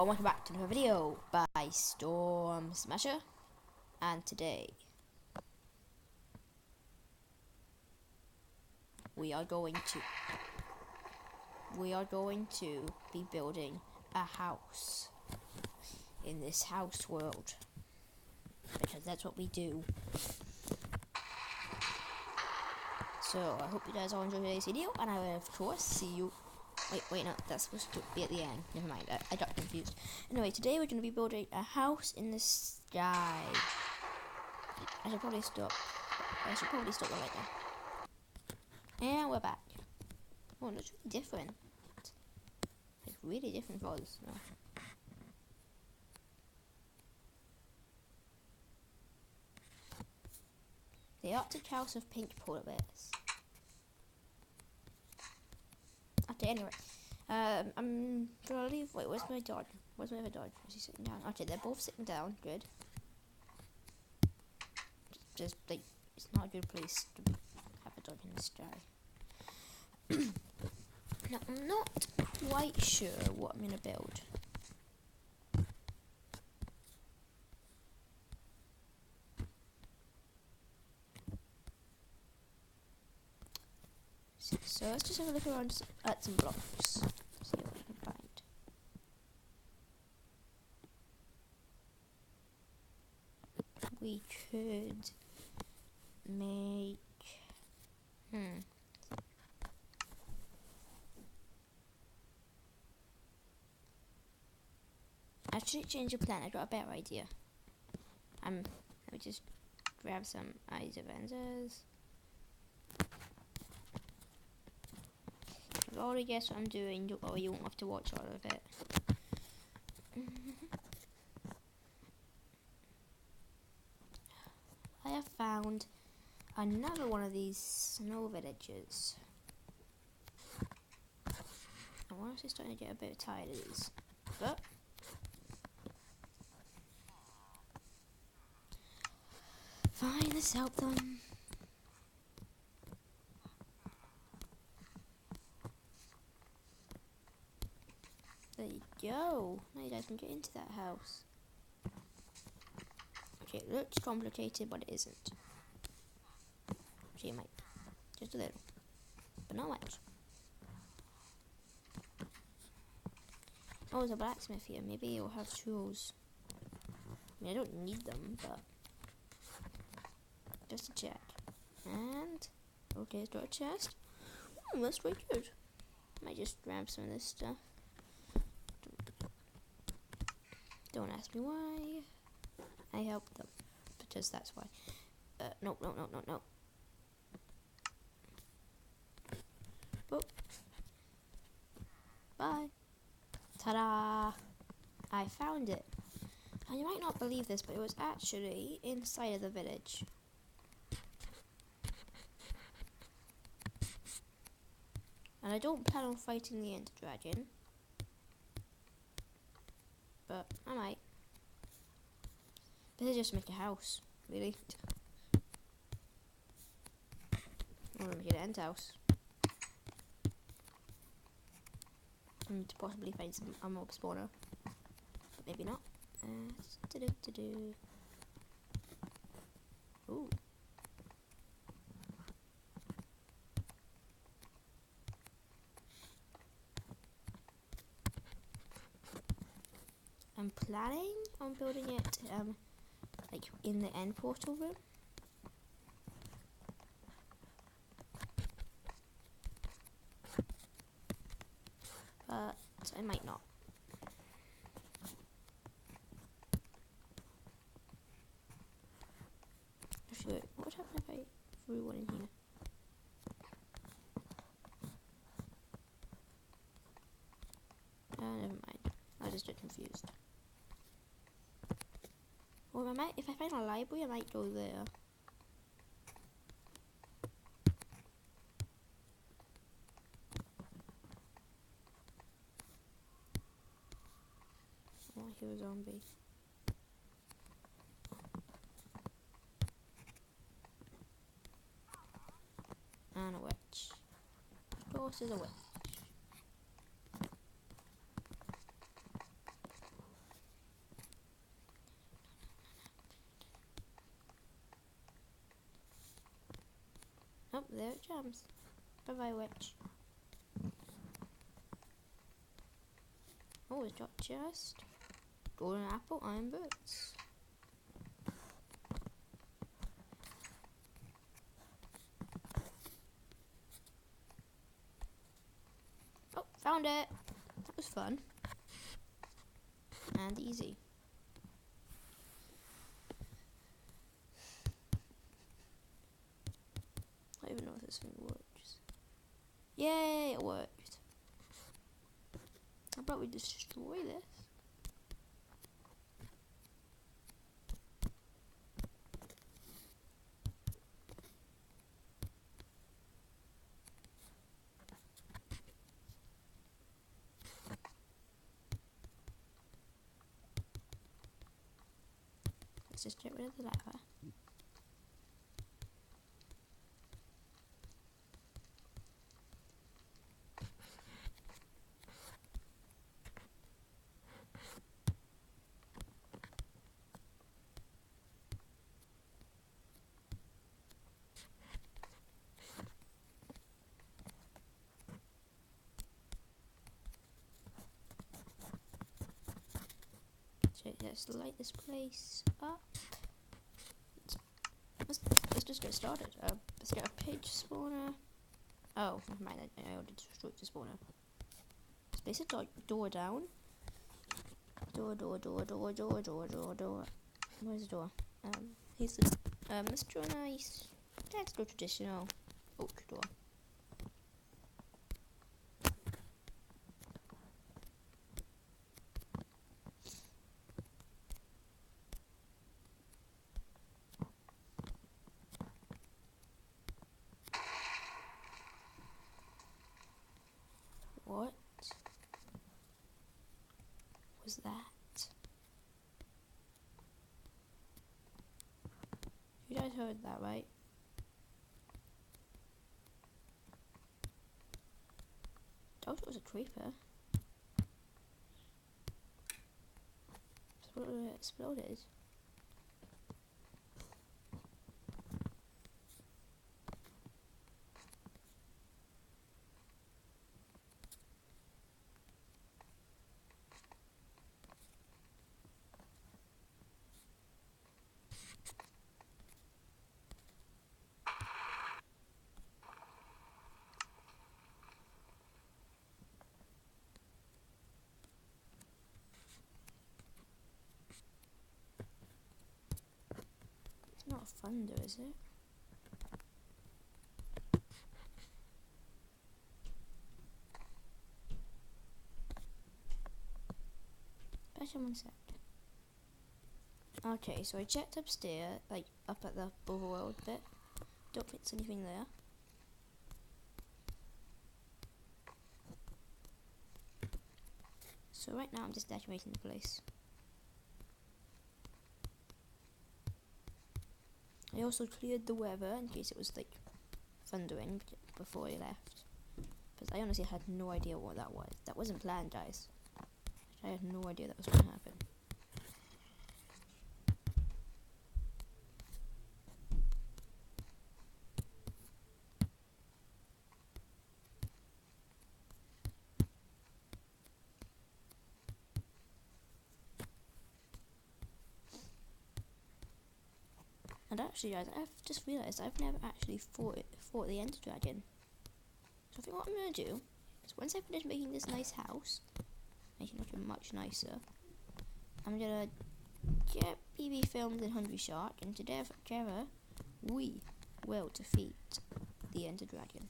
and welcome back to another video by Storm Smasher. And today we are going to be building a house in this house world, because that's what we do. So I hope you guys all enjoyed today's video, and I will of course see you. Wait, no, that's supposed to be at the end. Never mind, I got confused. Anyway, today we're going to be building a house in the sky. I should probably stop it right now. And we're back. Oh, that's really different. Like, really different for us. No. The Arctic House of Pink Polar Bears. Okay, anyway. I'm gonna leave. Wait, where's my dog? Where's my other dog? Is he sitting down? Okay, they're both sitting down. Good. Just like, it's not a good place to have a dog in the sky. Now, I'm not quite sure what I'm gonna build. So let's just have a look around at some blocks. See what we can find. We could make Actually, change the plan. I got a better idea. Let me just grab some eyes of Enzers. I've already guessed what I'm doing, or you won't have to watch all of it. I have found another one of these snow villages. I'm honestly starting to get a bit tired of these, but fine, let's help them. There you go. Now you guys can get into that house. Okay, it looks complicated, but it isn't. Okay, might. Just a little. But not much. Oh, there's a blacksmith here. Maybe you'll have tools. I mean, I don't need them, but just to check. And okay, it's got a chest. That's quite good. Might just grab some of this stuff. Don't ask me why. I helped them, because that's why. No. Oh. Bye. Ta-da! I found it. And you might not believe this, but it was actually inside of the village. And I don't plan on fighting the Ender Dragon, but I might. This is just to make a house, really. I'm gonna make an end house. And to possibly find a mob spawner, but maybe not. Ooh. I'm planning on building it like in the end portal room. But I might not. Actually, wait, what would happen if I threw one in here? Never mind. I just get confused. Or if I find a library, I might go there. Oh, I hear a zombie. And a witch. Of course, there's a witch. Oh, there it jumps. Bye-bye, witch. Oh, it's got chest. Golden apple, iron boots. Oh, found it. That was fun. And easy. I don't even know if this thing works. Yay, it worked. How about we destroy this? Let's just get rid of the lava. So let's light this place up. Let's just get started. Let's get a page spawner. Oh, never mind. I already destroyed the spawner. Let's place a door down. Door. Where's the door? Here's the. Let's draw nice. Let's go traditional oak door. What was that? You guys heard that, right? I thought it was a creeper. It exploded. It's not thunder, is it? One sec. Okay, so I checked upstairs, like up at the overworld bit. Don't think there's anything there. So right now I'm just decorating the place. I also cleared the weather in case it was like thundering before I left. Because I honestly had no idea what that was. That wasn't planned, guys. I had no idea that was going to happen. And actually, guys, I've just realised I've never actually fought the Ender Dragon. So I think what I'm going to do is once I finish making this nice house, making it look much nicer, I'm going to get BB Films and Hungry Shark, and together we will defeat the Ender Dragon.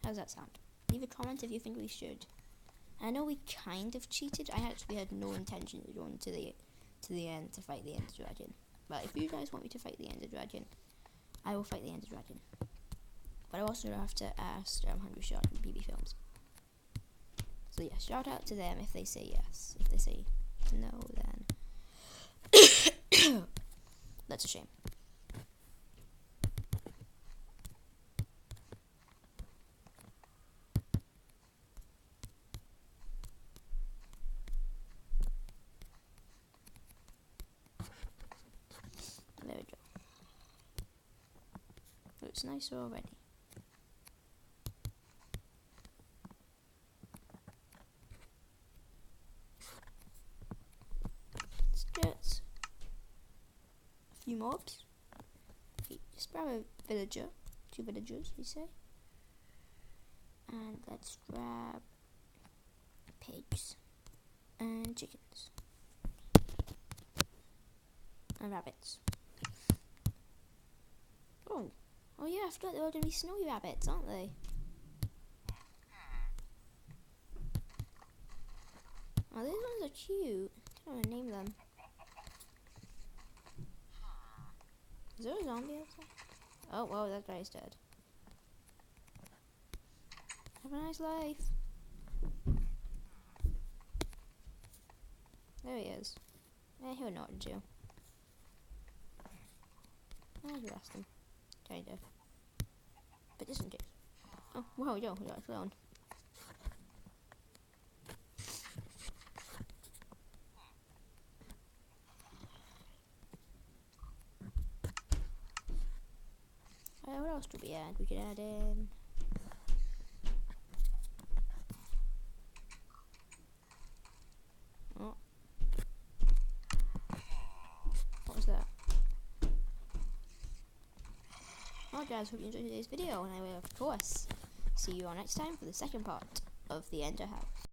How's that sound? Leave a comment if you think we should. I know we kind of cheated. I actually had no intention of going to the end to fight the Ender Dragon. But if you guys want me to fight the Ender Dragon, I will fight the Ender Dragon. But I also have to ask Hungry Shark and BB Films. So yeah, shout out to them if they say yes. If they say no, then that's a shame. looks nicer already. Let's get a few mobs. Okay, just grab a villager, 2 villagers, we say. And let's grab pigs and chickens and rabbits. Oh yeah, I forgot they're all gonna be snowy rabbits, aren't they? Oh, these ones are cute. I don't want to name them. Is there a zombie outside? Oh, whoa, that guy's dead. Have a nice life. There he is. He'll know what to do. I'll arrest him. Kind of. But just in case. Oh, wow, yo, we got a clone. What else do we add? We could add in... Oh. What was that? Well guys, hope you enjoyed today's video, and I will of course see you all next time for the second part of the Ender House.